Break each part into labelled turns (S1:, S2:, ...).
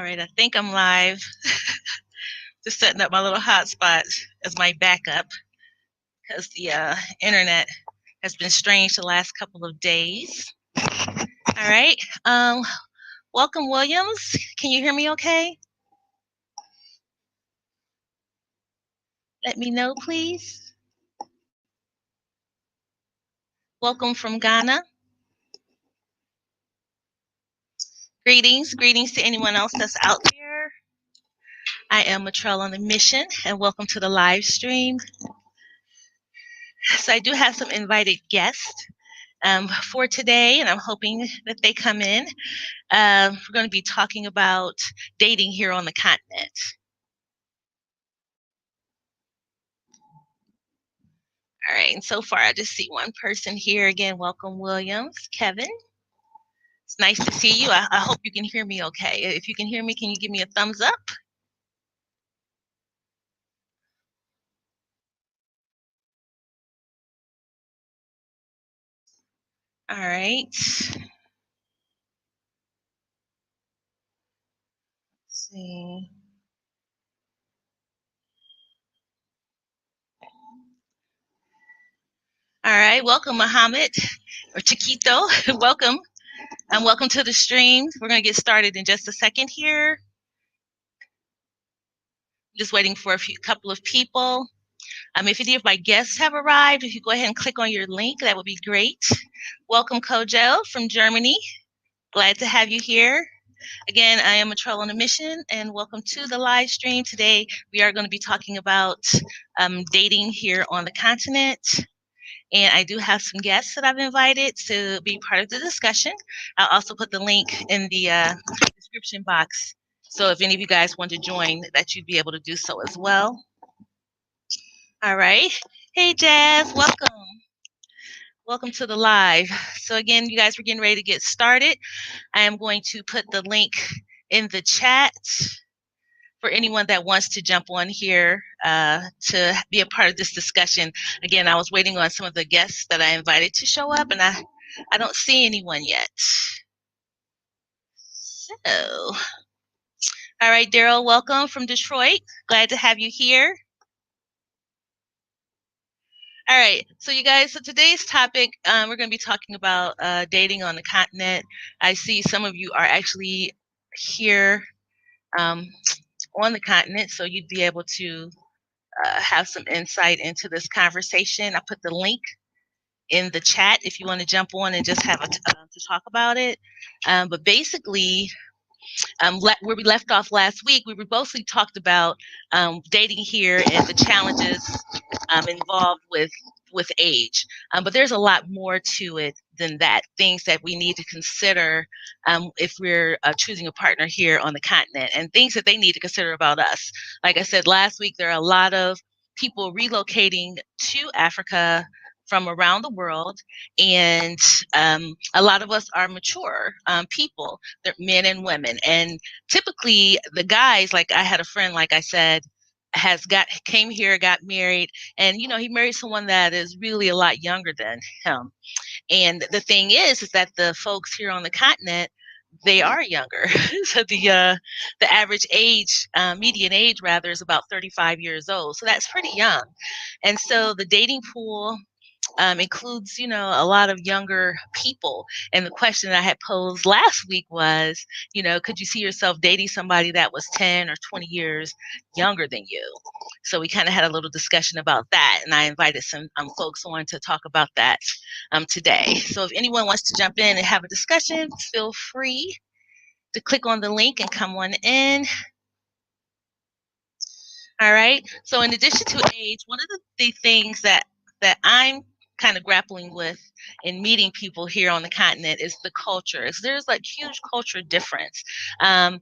S1: All right, I think I'm live. Just setting up my little hotspot as my backup because the internet has been strange the last couple of days. All right. Welcome, Williams. Can you hear me okay? Let me know, please. Welcome from Ghana. Greetings to anyone else that's out there. I am Matrell On A Mission, and welcome to the live stream. So I do have some invited guests for today, and I'm hoping that they come in. We're going to be talking about dating here on the continent. All right, and so far I just see one person here. Again, welcome, Williams. Kevin, it's nice to see you. I hope you can hear me okay. If you can hear me, can you give me a thumbs up? All right. Let's see. All right, welcome, Muhammad or Chiquito. Welcome. Welcome to the stream. We're going to get started in just a second here. Just waiting for a couple of people. If any of my guests have arrived, if you go ahead and click on your link, that would be great. Welcome, Kojo from Germany. Glad to have you here. Again, I am Matrell On A Mission, and welcome to the live stream. Today, we are going to be talking about dating here on the continent. And I do have some guests that I've invited to be part of the discussion. I'll also put the link in the description box. So if any of you guys want to join, that you'd be able to do so as well. All right. Hey, Jazz, welcome. Welcome to the live. So again, you guys, we're getting ready to get started. I am going to put the link in the chat for anyone that wants to jump on here to be a part of this discussion. Again, I was waiting on some of the guests that I invited to show up, and I don't see anyone yet. So, all right, Daryl, welcome from Detroit. Glad to have you here. All right, so you guys, so today's topic, we're going to be talking about dating on the continent. I see some of you are actually here on the continent, so you'd be able to have some insight into this conversation. I put the link in the chat if you want to jump on and just have to talk about it. But basically, where we left off last week, we mostly talked about dating here and the challenges involved with age. But there's a lot more to it than that, things that we need to consider if we're choosing a partner here on the continent, and things that they need to consider about us. Like I said last week, there are a lot of people relocating to Africa from around the world, and a lot of us are mature people, they're men and women, and typically the guys, like I had a friend, like I said, came here, got married, and he married someone that is really a lot younger than him. And the thing is that the folks here on the continent, they are younger. So the average age, median age rather, is about 35 years old. So that's pretty young. And so the dating pool includes, a lot of younger people. And the question I had posed last week was, could you see yourself dating somebody that was 10 or 20 years younger than you? So we kind of had a little discussion about that, and I invited some folks on to talk about that today. So if anyone wants to jump in and have a discussion, feel free to click on the link and come on in. All right. So in addition to age, one of the things that I'm kind of grappling with in meeting people here on the continent is the culture. There's like huge culture difference. A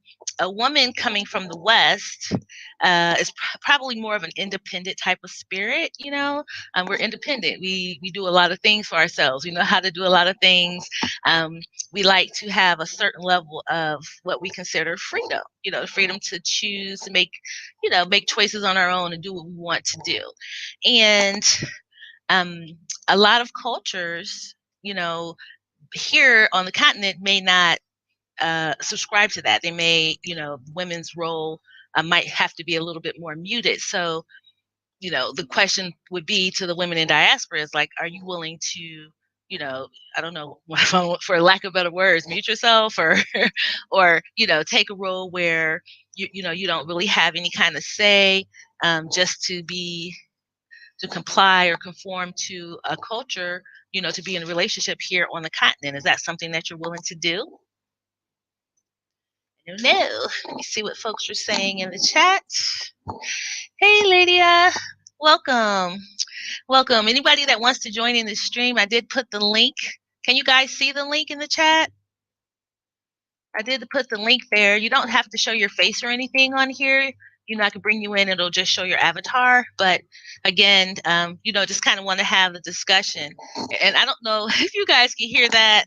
S1: woman coming from the West is probably more of an independent type of spirit. We're independent. We do a lot of things for ourselves. We know how to do a lot of things. We like to have a certain level of what we consider freedom. The freedom to choose to make choices on our own and do what we want to do. And a lot of cultures, here on the continent may not subscribe to that. They may, women's role might have to be a little bit more muted. So, the question would be to the women in diaspora is like, are you willing to, I don't know, for lack of better words, mute yourself or, take a role where you don't really have any kind of say, just to comply or conform to a culture, to be in a relationship here on the continent. Is that something that you're willing to do? I don't know. Let me see what folks are saying in the chat. Hey, Lydia. Welcome. Welcome. Anybody that wants to join in the stream, I did put the link. Can you guys see the link in the chat? I did put the link there. You don't have to show your face or anything on here. I can bring you in. It'll just show your avatar. But again, just kind of want to have a discussion. And I don't know if you guys can hear that.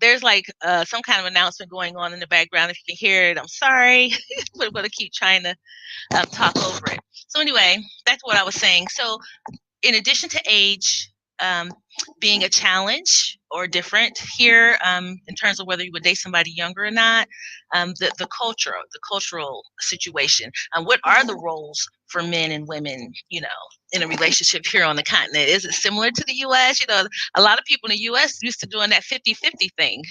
S1: There's like some kind of announcement going on in the background. If you can hear it, I'm sorry. But I'm going to keep trying to talk over it. So anyway, that's what I was saying. So in addition to age being a challenge or different here in terms of whether you would date somebody younger or not, the cultural situation. What are the roles for men and women, in a relationship here on the continent? Is it similar to the U.S.? A lot of people in the U.S. used to doing that 50-50 thing.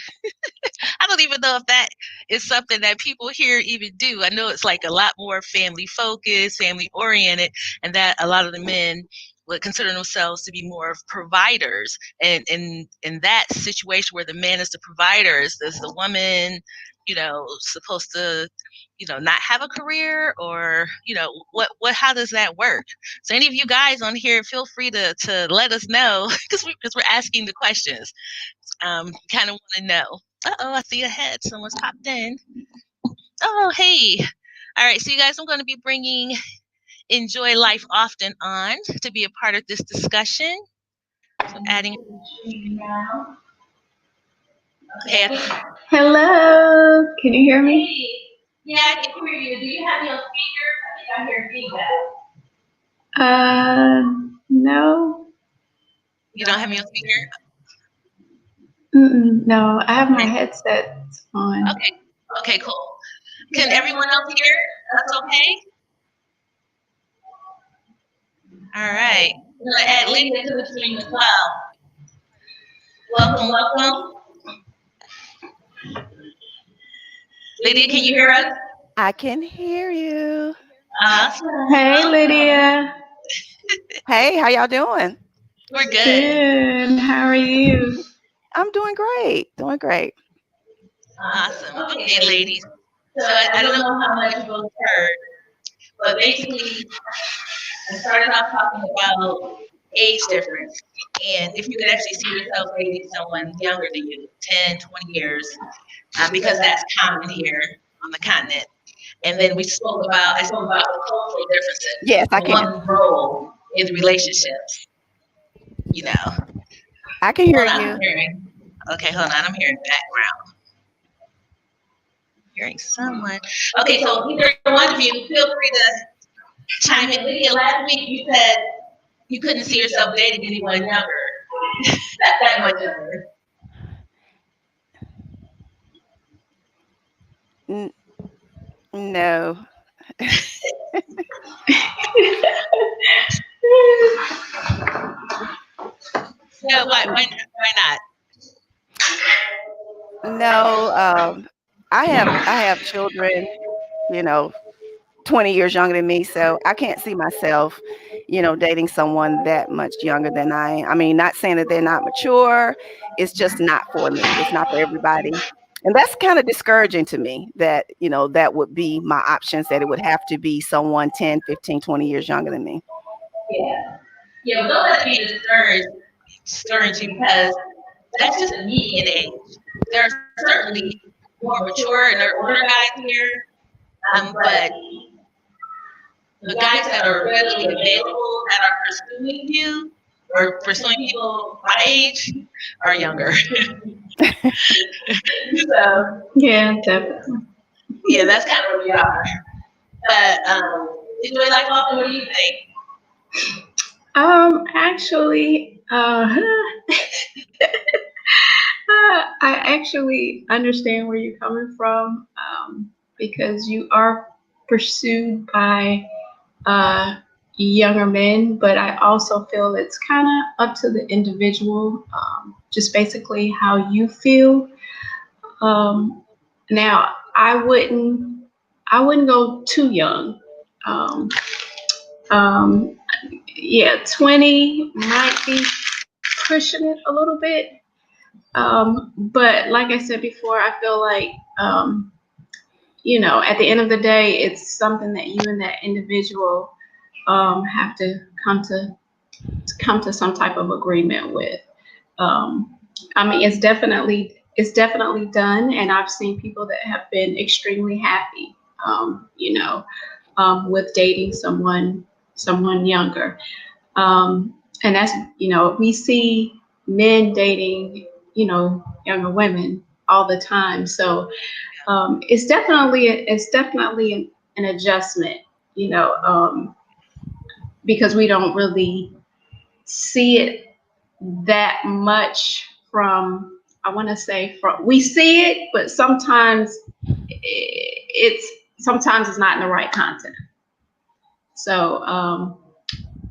S1: I don't even know if that is something that people here even do. I know it's like a lot more family focused, family oriented, and that a lot of the men would consider themselves to be more of providers. And in that situation where the man is the provider, is the woman, supposed to, not have a career, or, how does that work? So any of you guys on here, feel free to let us know, because we're asking the questions. Kind of want to know. Uh-oh, I see a head. Someone's popped in. Oh, hey. All right, so you guys, I'm going to be bringing Enjoy Life Often on to be a part of this discussion. So adding now. Okay.
S2: Hello. Can you hear me?
S1: Hey. Yeah, I can hear you. Do you have me on speaker? I think I hear feedback.
S2: No.
S1: You don't have me on speaker?
S2: No, I have my headset on.
S1: Okay, cool. Can everyone else hear? That's okay? All right. We're going to add Lydia to the stream as well. Welcome. Lydia, can you hear us?
S3: I can hear you.
S1: Awesome.
S2: Hey, Lydia.
S3: Hey, how y'all doing?
S1: We're good.
S2: Good. How are you?
S3: I'm doing great.
S1: Awesome. Okay, ladies. So I don't know how much you both heard, but basically, I started off talking about age difference. And if you could actually see yourself dating someone younger than you, 10, 20 years, because that's common here on the continent. And then I spoke about the cultural differences.
S3: Yes, I can.
S1: One's role in the relationships.
S3: I can hear you.
S1: Okay, hold on. I'm hearing background. Hearing someone. Okay, so either one of you, feel free to chime in. Lydia, last week you said you couldn't see yourself dating anyone younger. that much younger.
S3: No.
S1: No, why not?
S3: No, I have children, 20 years younger than me, so I can't see myself, dating someone that much younger than I am. I mean, not saying that they're not mature. It's just not for me. It's not for everybody. And that's kind of discouraging to me that, that would be my options, that it would have to be someone 10, 15, 20 years younger than me.
S1: Yeah, but don't let me discourage you, because that's just a median age. There are certainly more mature and there are older guys here, but the guys that are readily available that are pursuing you or pursuing people my age are younger. So,
S2: yeah, definitely.
S1: Yeah, that's kind of where we are. But Enjoy Life Often, what do you think?
S2: Actually, I actually understand where you're coming from, because you are pursued by uh, younger men, but I also feel it's kind of up to the individual, just basically how you feel. Um, Now, I wouldn't go too young. Um, um, yeah, 20 might be pushing it a little bit. But like I said before, I feel like, at the end of the day, it's something that you and that individual have to come to some type of agreement with. I mean, it's definitely done, and I've seen people that have been extremely happy, with dating someone younger. And that's, we see men dating, younger women all the time. So it's definitely an adjustment, you know, because we don't really see it that much from, I want to say, from, we see it, but sometimes it's not in the right content. So,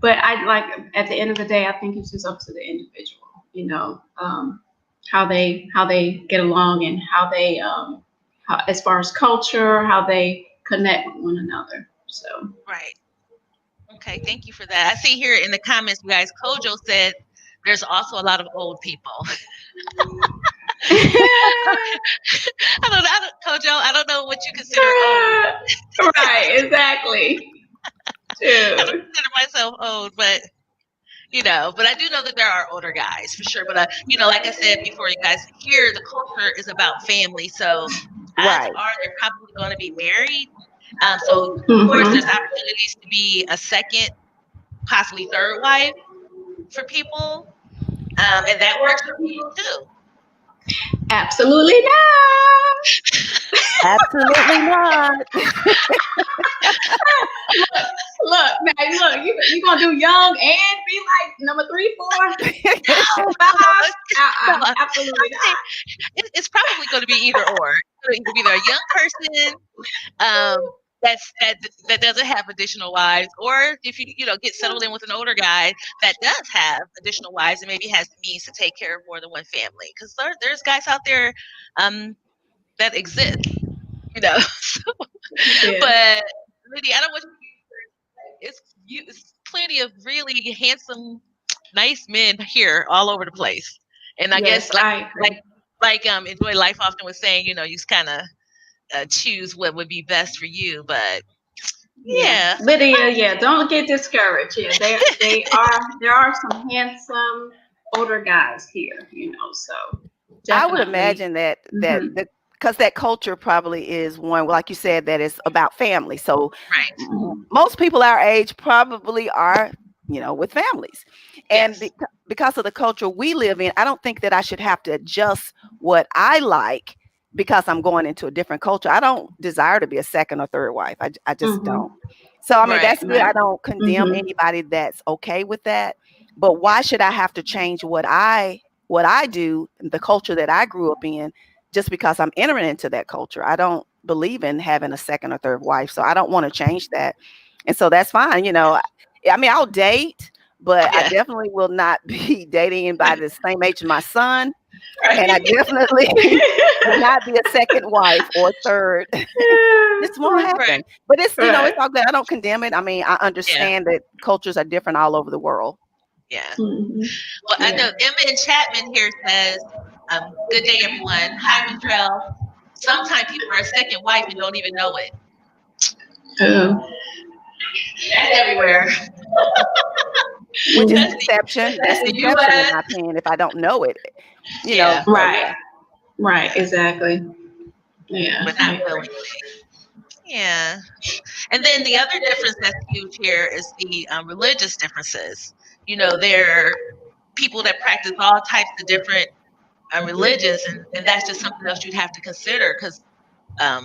S2: but I like, at the end of the day, I think it's just up to the individual, how they get along, and how, as far as culture, how they connect with one another. So.
S1: Right. Okay. Thank you for that. I see here in the comments, you guys, Kojo said there's also a lot of old people. Kojo, I don't know what you consider old.
S2: Right, exactly.
S1: I don't consider myself old, but but I do know that there are older guys for sure. But like I said before, you guys, here the culture is about family. So odds
S3: Right.
S1: are they're probably going to be married. So of course,
S2: Mhm.
S1: there's opportunities to be a second, possibly third wife for people, and that works for people too.
S2: Absolutely not.
S3: Absolutely not.
S2: Look, man, look, you gonna do young and be like number 3, 4,
S1: No,
S2: 5?
S1: no,
S2: Absolutely not.
S1: it's probably going to be either or. It's going to be either a young person that doesn't have additional wives, or if you get settled in with an older guy that does have additional wives and maybe has the means to take care of more than one family. Because there's guys out there that exist,
S2: Yeah.
S1: But Lydia, I don't want it's plenty of really handsome, nice men here all over the place. And I
S2: Yes,
S1: guess
S2: I agree.
S1: like Enjoy Life often was saying, you just kind of choose what would be best for you. But
S2: Yeah,
S1: yeah,
S2: Lydia. Yeah, don't get discouraged. Yeah, there are some handsome older guys here. So
S3: I would
S2: definitely.
S3: imagine that
S2: Hmm.
S3: because that culture probably is one, like you said, that is about family. So
S1: right.
S3: most people our age probably are, with families, and
S1: Yes.
S3: because of the culture we live in, I don't think that I should have to adjust what I like because I'm going into a different culture. I don't desire to be a second or third wife. I just
S2: Hmm.
S3: don't. So I mean,
S1: Right.
S3: that's good. I
S2: Right.
S3: don't condemn
S2: Hmm.
S3: anybody that's okay with that. But why should I have to change what I do, the culture that I grew up in, just because I'm entering into that culture? I don't believe in having a second or third wife, so I don't want to change that. And so that's fine. I mean, I'll date, but I
S1: Yeah.
S3: definitely will not be dating anybody the same age as my son. And I
S1: Right.
S3: definitely will not be a second wife or third. This won't happen.
S2: Right.
S3: But it's
S2: Right.
S3: all good. I don't condemn it. I mean, I
S1: Yeah.
S3: understand that cultures are different all over the world.
S1: Yeah.
S2: Hmm.
S1: Well, I know
S2: Yeah.
S1: Emma Chapman here says, "Good day, everyone. Hi, Matrell. Sometimes people are a second wife and don't even know it.
S2: Oh.
S1: That's everywhere.
S3: Which is
S1: That's the
S3: deception. That's
S1: the
S3: deception, in
S1: U.S.
S3: my opinion, if I don't know it.
S1: Yeah.
S3: So
S2: Right.
S3: yeah.
S2: Right.
S1: Yeah.
S2: Exactly. Yeah.
S1: But
S2: I
S1: not
S2: agree.
S1: willingly. Yeah. And then the other difference that's huge here is the religious differences. There are people that practice all types of different religions, and that's just something else you'd have to consider because, a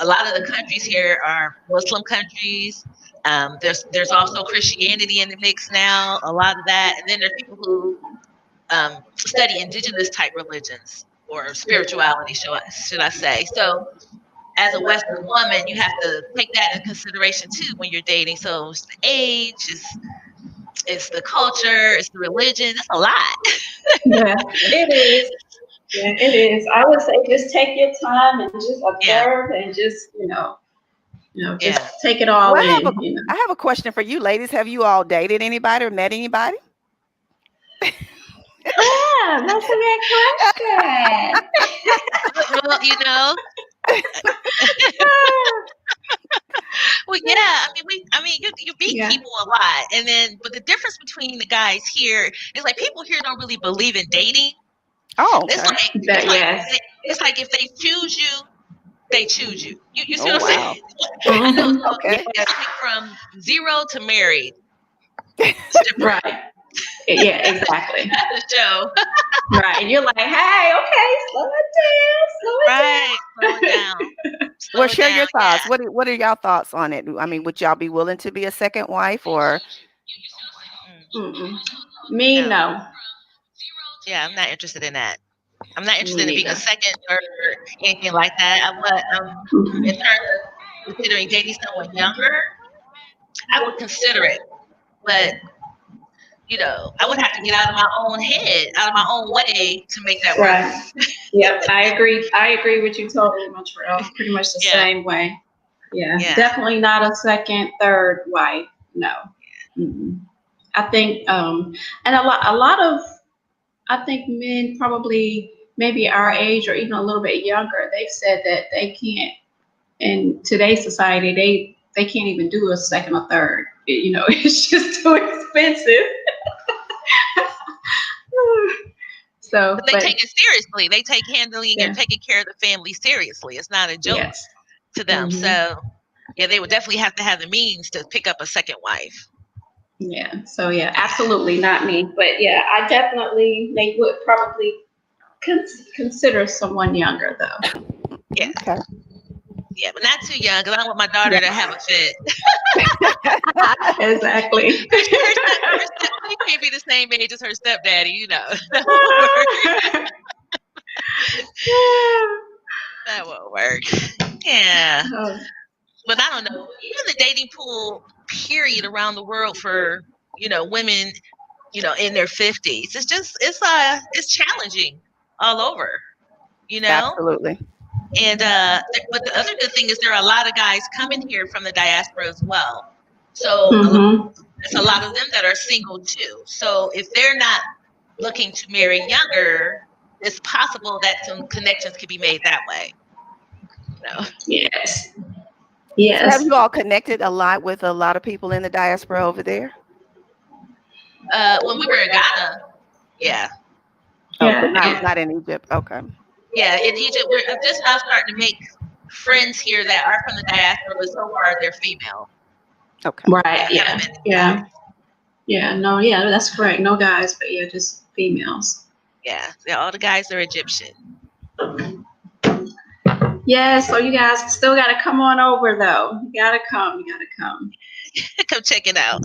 S1: lot of the countries here are Muslim countries. There's also Christianity in the mix now, a lot of that. And then there's people who study indigenous type religions. or spirituality, should I say. So as a Western woman, you have to take that into consideration too when you're dating. So it's the age, it's the culture, it's the religion. It's a lot.
S2: Yeah, it is. Yeah, it is. I would say just take your time and just
S1: Yeah,
S2: observe and just, just
S1: yeah.
S2: take it all
S3: Well,
S2: in.
S3: I have a question for you, ladies. Have you all dated anybody or met anybody?
S2: Ah, that's a good question.
S1: Well, well, yeah. You meet
S2: Yeah.
S1: people a lot, and then, but the difference between the guys here is like people here don't really believe in dating.
S3: Oh,
S1: It's
S3: okay.
S1: like
S2: Yes.
S1: it's like if they choose you, they choose you. You see
S3: Oh,
S1: what I'm saying?
S3: wow.
S1: So
S2: Mhm.
S3: Okay.
S1: yeah, it's like from 0 to married. It's different.
S2: Right. Yeah, exactly.
S1: That's a show.
S2: Right. And you're like, hey, okay, slow it down, slow it
S1: Right. Slow it down. Slow
S3: Well,
S1: it
S3: share
S1: down.
S3: your
S1: Yeah.
S3: thoughts. What are y'all thoughts on it? I mean, would y'all be willing to be a second wife or?
S1: Mm,
S2: down. Me,
S1: no.
S2: no.
S1: Yeah, I'm not interested in that. I'm not
S2: Me
S1: interested in being a
S2: neither.
S1: second or anything like that. In
S2: Mhm.
S1: terms of considering dating someone younger, I would consider it, but I would have to get out of my own head, out of my own way to make that work.
S2: Right. Yep, I agree. I agree with you totally, Matrell. Pretty much the
S1: Yeah,
S2: same way. Yeah,
S1: yeah,
S2: definitely not a second, third wife. No. Mm-mm. I think, and a lot of, I think men probably maybe our age or even a little bit younger, they've said that they can't in today's society. They can't even do a second or third. It's just too expensive. So,
S1: but they
S2: but
S1: take it seriously. They take handling or
S2: yeah,
S1: taking care of the family seriously. It's not a joke
S2: yes.
S1: to them.
S2: Hmm.
S1: So, yeah, they would definitely have to have the means to pick up a second wife.
S2: Yeah. So yeah, absolutely not me. But yeah, I definitely they would probably consider someone younger though.
S1: Yeah,
S3: Okay.
S1: yeah, but not too young because I don't want my daughter
S3: Yeah.
S1: to have a fit.
S2: Exactly.
S1: Her stepdaddy can't be the same age as her stepdaddy. That won't work. That won't work. Yeah,
S2: Oh,
S1: but I don't know. Even the dating pool period around the world for women in their 50s, it's challenging all over. You know,
S3: Absolutely.
S1: and but the other good thing is there are a lot of guys coming here from the diaspora as well. So
S2: mhm.
S1: there's a lot of them that are single too. So if they're not looking to marry younger, it's possible that some connections could be made that way.
S2: Yes.
S3: So have
S2: Yes.
S3: you all connected a lot with a lot of people in the diaspora over there?
S1: When we were in Ghana, yeah,
S3: Oh, but
S2: Yeah.
S3: not in Egypt. Okay.
S1: yeah, in Egypt, we're just now starting to make friends here that are from the diaspora, but so far they're female.
S3: Okay.
S2: Right.
S1: Yeah, haven't
S2: Yeah.
S1: met any
S2: Yeah.
S1: guys.
S2: Yeah. No. Yeah. That's correct. No guys, but yeah, just females.
S1: Yeah, all the guys are Egyptian.
S2: Yeah. So you guys still got to come on over though. You gotta come. You gotta come.
S1: Come check it out.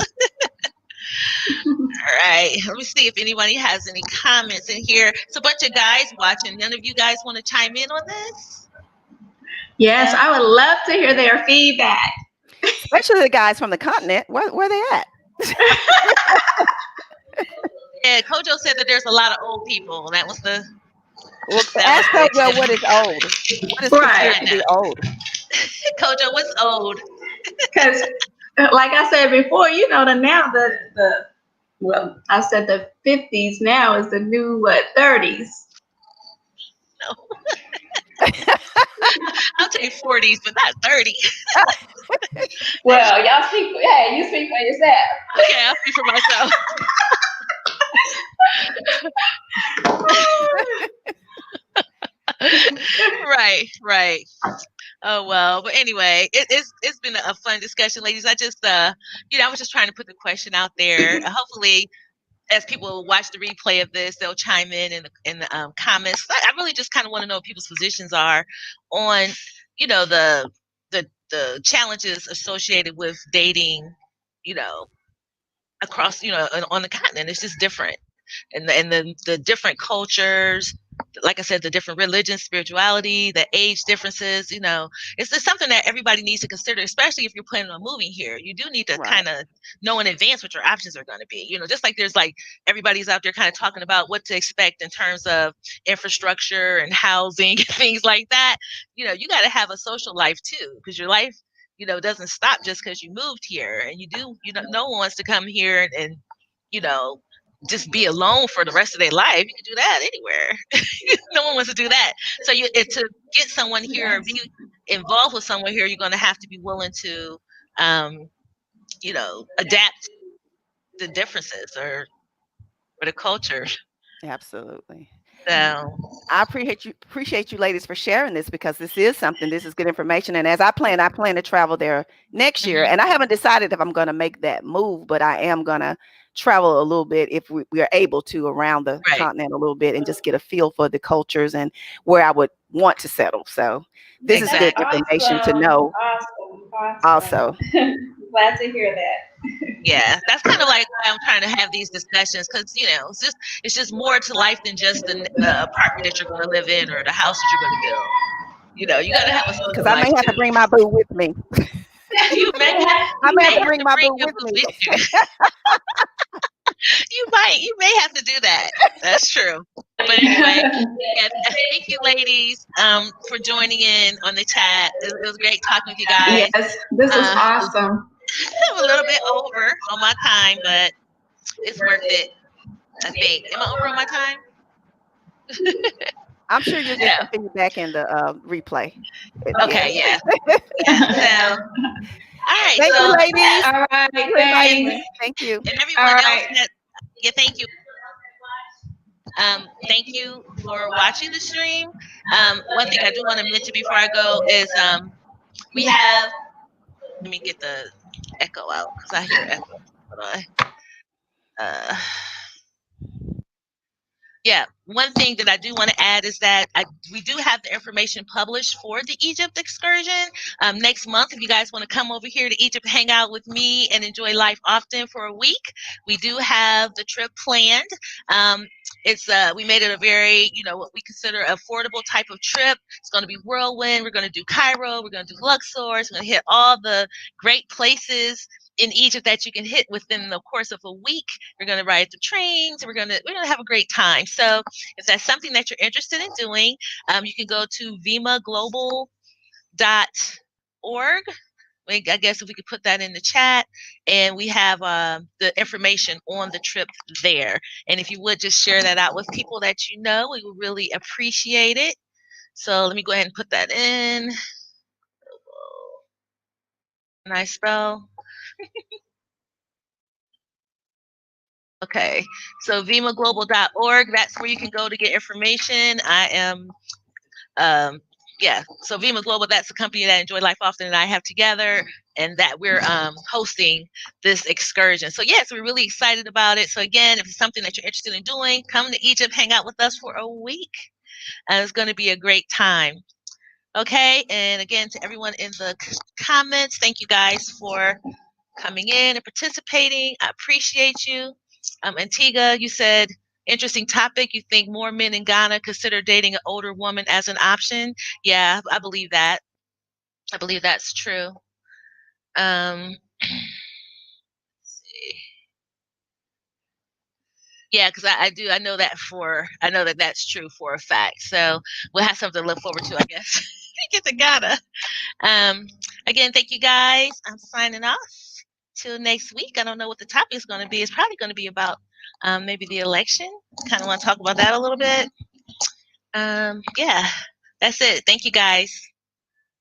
S1: All right. Let me see if anybody has any comments in here. It's a bunch of guys watching. None of you guys want to chime in on this?
S2: Yes, I would love to hear their feedback.
S3: Especially the guys from the continent. Where they at?
S1: Yeah, Kojo said that there's a lot of old people. That was the
S3: Well,
S1: that
S3: ask
S1: was
S3: Kojo
S1: the
S3: what is old. What is
S2: Right.
S3: considered to be old?
S1: Kojo, what's old?
S2: Because, like I said before, the well, I said the 50s now is the new what 30s.
S1: No. I'll take 40s, but not 30.
S2: Well, y'all speak. Hey, you speak for yourself.
S1: Okay, I'll speak for myself. Right. Oh well, but anyway, it's been a fun discussion, ladies. I just I was just trying to put the question out there. Hopefully, as people watch the replay of this, they'll chime in the comments. I really just kind of want to know what people's positions are on the challenges associated with dating, across on the continent. It's just different, and the different cultures. like I said, the different religions, spirituality, the age differences, it's just something that everybody needs to consider, especially if you're planning on moving here. You do need to
S3: Right.
S1: kind of know in advance what your options are going to be. Just like there's like everybody's out there kind of talking about what to expect in terms of infrastructure and housing, things like that. You got to have a social life too, because your life, doesn't stop just because you moved here. And no one wants to come here and just be alone for the rest of their life. You can do that anywhere. No one wants to do that. So to get someone here or be involved with someone here, you're going to have to be willing to, adapt the differences or the culture.
S3: Absolutely.
S1: So
S3: I appreciate you ladies for sharing this, because this is good information. And as I plan to travel there next year. And I haven't decided if I'm going to make that move, but I am going to travel a little bit if we are able to around the continent a little bit and just get a feel for the cultures and where I would want to settle. So this is good information to know.
S2: Awesome.
S3: Also.
S2: Glad to hear that.
S1: Yeah, that's kind of like why I'm trying to have these discussions, because it's just more to life than just the apartment that you're going to live in or the house that you're going to build. You got to have a social
S3: because I
S1: life
S3: may have to bring my boo with me.
S1: You may
S3: I may have to bring my boo with me.
S1: You may have to do that. That's true. But anyway, thank you, ladies, for joining in on the chat. It was great talking with you guys.
S2: Yes, this was awesome.
S1: I'm a little bit over on my time, but it's worth it, I think. Am I over on my time?
S3: I'm sure you'll get some feedback in the replay.
S1: Okay, yeah. So, all right.
S3: Thank you, ladies.
S2: All right.
S3: Thank you.
S1: And everyone else, thank you. Thank you for watching the stream. One thing I do want to mention before I go is we have, let me get the echo out because I hear echo. Hold on. Yeah, one thing that I do want to add is that we do have the information published for the Egypt excursion. Next month, if you guys want to come over here to Egypt, hang out with me and enjoy life often for a week, we do have the trip planned. We made it a very, what we consider affordable type of trip. It's going to be whirlwind. We're going to do Cairo. We're going to do Luxor. We're going to hit all the great places in Egypt that you can hit within the course of a week. We're going to ride the trains. We're going to have a great time. So if that's something that you're interested in doing, you can go to vimaglobal.org. I guess if we could put that in the chat, and we have the information on the trip there. And if you would just share that out with people that you know, we would really appreciate it. So let me go ahead and put that in. Can I spell? Okay, so vimaglobal.org, that's where you can go to get information. I am, so Vima Global, that's the company that Enjoy Life Often and I have together, and that we're hosting this excursion. So yes, we're really excited about it. So again, if it's something that you're interested in doing, come to Egypt, hang out with us for a week. It's going to be a great time. Okay, and again, to everyone in the comments, thank you guys for coming in and participating. I appreciate you. Antigua, you said, interesting topic. You think more men in Ghana consider dating an older woman as an option? Yeah, I believe that. I believe that's true. Let's see. Yeah, because I know that that's true for a fact. So we'll have something to look forward to, I guess. Get to Ghana. Again, thank you guys. I'm signing off. Till next week. I don't know what the topic is going to be. It's probably going to be about maybe the election. Kind of want to talk about that a little bit. Yeah, that's it. Thank you guys.